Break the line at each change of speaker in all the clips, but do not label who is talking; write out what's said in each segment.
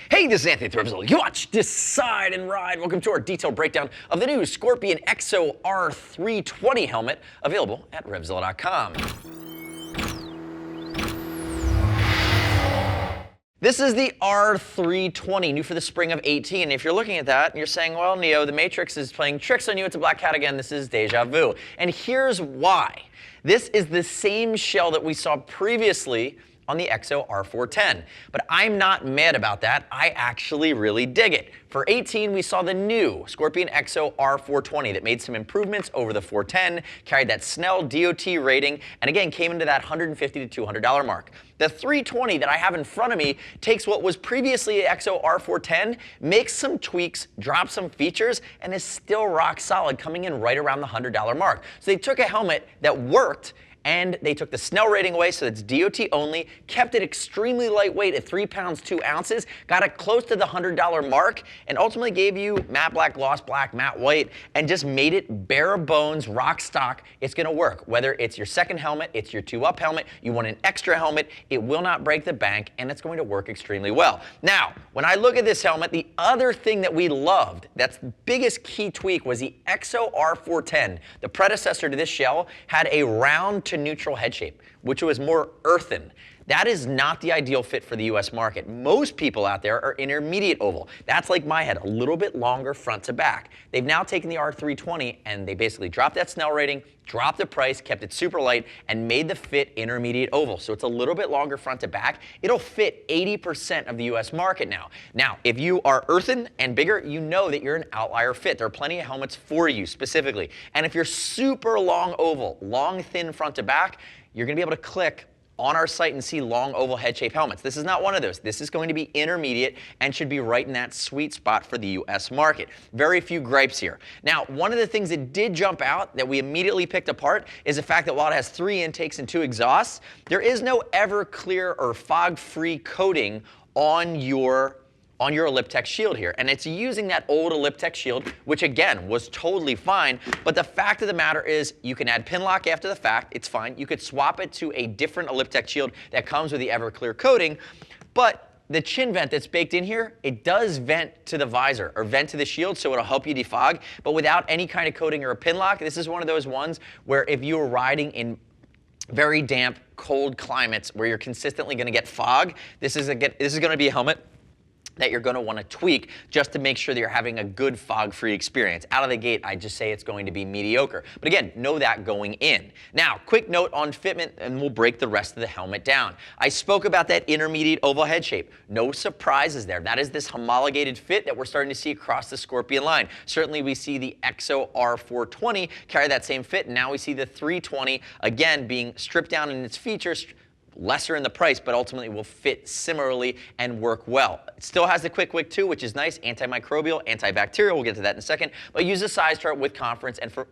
Hey, this is Anthony with RevZilla. You watch, decide, and ride. Welcome to our detailed breakdown of the new Scorpion EXO-R320 helmet, available at RevZilla.com. This is the R320, new for the spring of 18. And if you're looking at that and you're saying, well, Neo, the Matrix is playing tricks on you, it's a black cat again, this is deja vu. And here's why. This is the same shell that we saw previously on the EXO-R410. But I'm not mad about that. I actually really dig it. For 18, we saw the new Scorpion EXO-R420 that made some improvements over the 410, carried that Snell DOT rating, and again came into that $150 to $200 mark. The 320 that I have in front of me takes what was previously an EXO-R410, makes some tweaks, drops some features, and is still rock solid, coming in right around the $100 mark. So they took a helmet that worked, and they took the Snell rating away, so it's DOT only, kept it extremely lightweight at 3 pounds, 2 ounces, got it close to the $100 mark, and ultimately gave you matte black, gloss black, matte white, and just made it bare bones, rock stock. It's gonna work. Whether it's your second helmet, it's your 2-up helmet, you want an extra helmet, it will not break the bank, and it's going to work extremely well. Now, when I look at this helmet, the other thing that we loved, that's the biggest key tweak, was the EXO-R410. The predecessor to this shell had a round to neutral head shape, which was more earthen. That is not the ideal fit for the US market. Most people out there are intermediate oval. That's like my head, a little bit longer front to back. They've now taken the R320 and they basically dropped that Snell rating, dropped the price, kept it super light, and made the fit intermediate oval. So it's a little bit longer front to back. It'll fit 80% of the US market now. Now, if you are earthen and bigger, you know that you're an outlier fit. There are plenty of helmets for you specifically. And if you're super long oval, long thin front to back, you're gonna be able to click on our site and see long oval head shape helmets. This is not one of those. This is going to be intermediate and should be right in that sweet spot for the US market. Very few gripes here. Now, one of the things that did jump out that we immediately picked apart is the fact that while it has 3 intakes and 2 exhausts, there is no Everclear or fog-free coating on your Ellip-Tec shield here. And it's using that old Ellip-Tec shield, which again was totally fine. But the fact of the matter is you can add pin lock after the fact, it's fine. You could swap it to a different Ellip-Tec shield that comes with the Everclear coating. But the chin vent that's baked in here, it does vent to the visor or vent to the shield, so it'll help you defog. But without any kind of coating or a pin lock, this is one of those ones where if you were riding in very damp, cold climates where you're consistently gonna get fog, this is gonna be a helmet that you're going to want to tweak just to make sure that you're having a good fog-free experience. Out of the gate, I just say it's going to be mediocre. But again, know that going in. Now, quick note on fitment, and we'll break the rest of the helmet down. I spoke about that intermediate oval head shape. No surprises there. That is this homologated fit that we're starting to see across the Scorpion line. Certainly, we see the EXO-R420 carry that same fit, and now we see the 320, again, being stripped down in its features, lesser in the price, but ultimately will fit similarly and work well. It still has the KwikWick II, which is nice, anti-microbial, antibacterial, we'll get to that in a second, but use a size chart with confidence. And for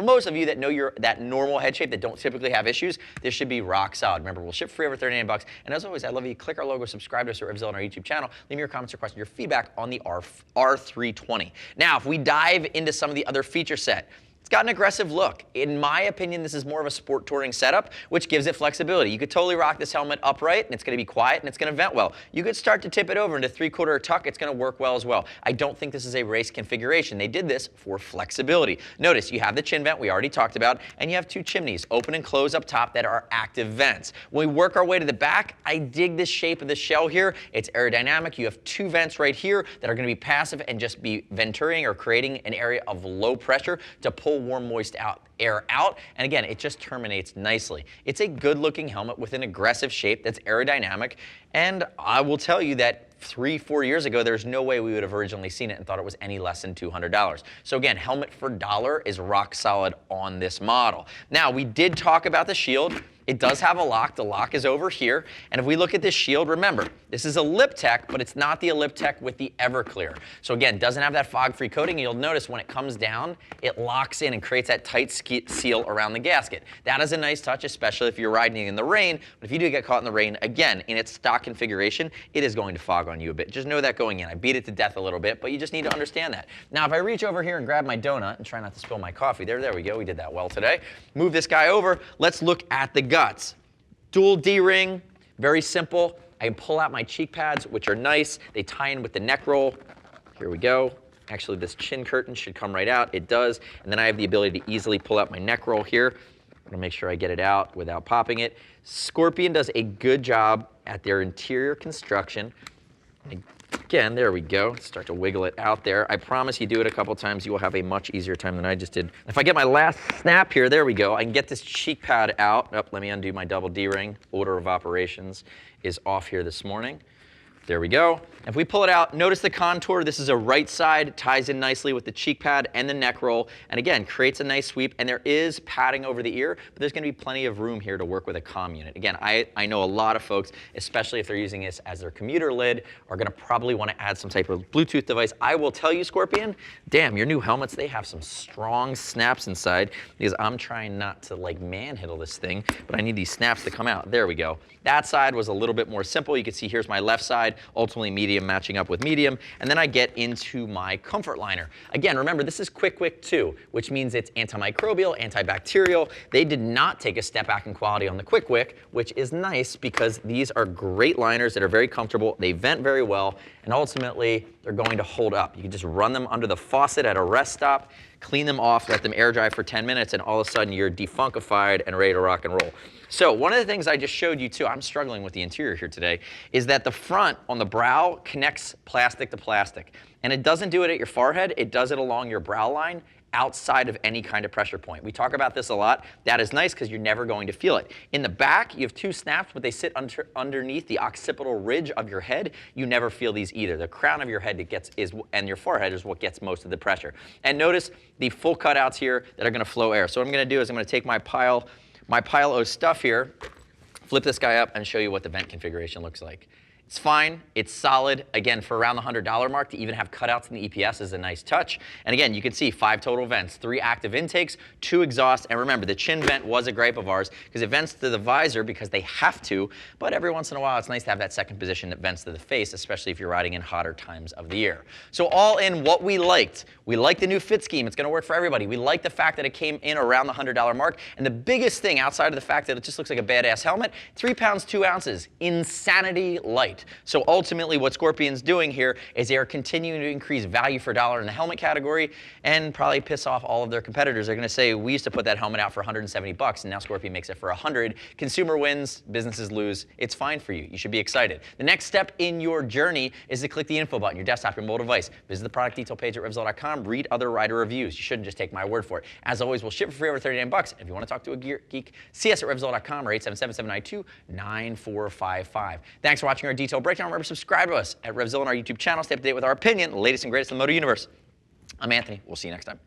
most of you that know that normal head shape that don't typically have issues, this should be rock solid. Remember, we'll ship free over 39 bucks. And as always, I love you. Click our logo, subscribe to us at RevZilla on our YouTube channel. Leave me your comments or questions, your feedback on the R320. Now, if we dive into some of the other feature set, it's got an aggressive look. In my opinion, this is more of a sport touring setup, which gives it flexibility. You could totally rock this helmet upright, and it's going to be quiet, and it's going to vent well. You could start to tip it over into 3/4 tuck. It's going to work well as well. I don't think this is a race configuration. They did this for flexibility. Notice you have the chin vent we already talked about, and you have 2 chimneys, open and close up top, that are active vents. When we work our way to the back, I dig the shape of the shell here. It's aerodynamic. You have 2 vents right here that are going to be passive and just be venturing or creating an area of low pressure to pull warm, moist air out, and again, it just terminates nicely. It's a good-looking helmet with an aggressive shape that's aerodynamic, and I will tell you that 3-4 years ago, there's no way we would have originally seen it and thought it was any less than $200. So again, helmet for dollar is rock solid on this model. Now, we did talk about the shield. It does have a lock. The lock is over here. And if we look at this shield, remember, this is Ellip-Tec, but it's not the Ellip-Tec with the Everclear. So again, doesn't have that fog-free coating. You'll notice when it comes down, it locks in and creates that tight seal around the gasket. That is a nice touch, especially if you're riding in the rain. But if you do get caught in the rain, again, in its stock configuration, it is going to fog on you a bit. Just know that going in. I beat it to death a little bit, but you just need to understand that. Now, if I reach over here and grab my donut and try not to spill my coffee, there we go. We did that well today. Move this guy over. Let's look at the guts. Dual D-ring, very simple. I can pull out my cheek pads, which are nice. They tie in with the neck roll. Here we go. Actually, this chin curtain should come right out. It does. And then I have the ability to easily pull out my neck roll here. I'm gonna make sure I get it out without popping it. Scorpion does a good job at their interior construction. Again, there we go. Start to wiggle it out there. I promise you do it a couple times, you will have a much easier time than I just did. If I get my last snap here, there we go. I can get this cheek pad out. Oh, let me undo my double D-ring. Order of operations is off here this morning. There we go. If we pull it out, notice the contour. This is a right side, ties in nicely with the cheek pad and the neck roll, and again, creates a nice sweep, and there is padding over the ear, but there's gonna be plenty of room here to work with a comm unit. Again, I know a lot of folks, especially if they're using this as their commuter lid, are gonna probably wanna add some type of Bluetooth device. I will tell you, Scorpion, damn, your new helmets, they have some strong snaps inside, because I'm trying not to like manhandle this thing, but I need these snaps to come out. There we go. That side was a little bit more simple. You can see here's my left side, ultimately medium matching up with medium, and then I get into my comfort liner. Again, remember, this is KwikWick II, which means it's antimicrobial, antibacterial. They did not take a step back in quality on the KwikWick, which is nice because these are great liners that are very comfortable, they vent very well, and ultimately, they're going to hold up. You can just run them under the faucet at a rest stop, clean them off, let them air dry for 10 minutes, and all of a sudden you're defunkified and ready to rock and roll. So one of the things I just showed you too, I'm struggling with the interior here today, is that the front on the brow connects plastic to plastic. And it doesn't do it at your forehead, it does it along your brow line, outside of any kind of pressure point. We talk about this a lot. That is nice because you're never going to feel it. In the back, you have two snaps, but they sit underneath the occipital ridge of your head. You never feel these either. The crown of your head and your forehead is what gets most of the pressure. And notice the full cutouts here that are gonna flow air. So what I'm gonna do is I'm gonna take my pile of stuff here, flip this guy up and show you what the vent configuration looks like. It's fine, it's solid. Again, for around the $100 mark, to even have cutouts in the EPS is a nice touch. And again, you can see 5 total vents, 3 active intakes, 2 exhausts. And remember, the chin vent was a gripe of ours because it vents to the visor because they have to, but every once in a while, it's nice to have that second position that vents to the face, especially if you're riding in hotter times of the year. So all in, what we liked the new fit scheme. It's gonna work for everybody. We like the fact that it came in around the $100 mark. And the biggest thing outside of the fact that it just looks like a badass helmet, 3 pounds, 2 ounces, insanity light. So ultimately what Scorpion's doing here is they are continuing to increase value for dollar in the helmet category and probably piss off all of their competitors. They're gonna say, we used to put that helmet out for 170 bucks and now Scorpion makes it for 100. Consumer wins, businesses lose. It's fine for you. You should be excited. The next step in your journey is to click the info button, your desktop, your mobile device. Visit the product detail page at RevZilla.com, read other rider reviews. You shouldn't just take my word for it. As always, we'll ship for free over 39 bucks. If you want to talk to a geek, see us at RevZilla.com or 877-792-9455. Thanks for watching our detailed breakdown. Remember, subscribe to us at RevZilla on our YouTube channel. Stay up to date with our opinion, the latest and greatest in the motor universe. I'm Anthony. We'll see you next time.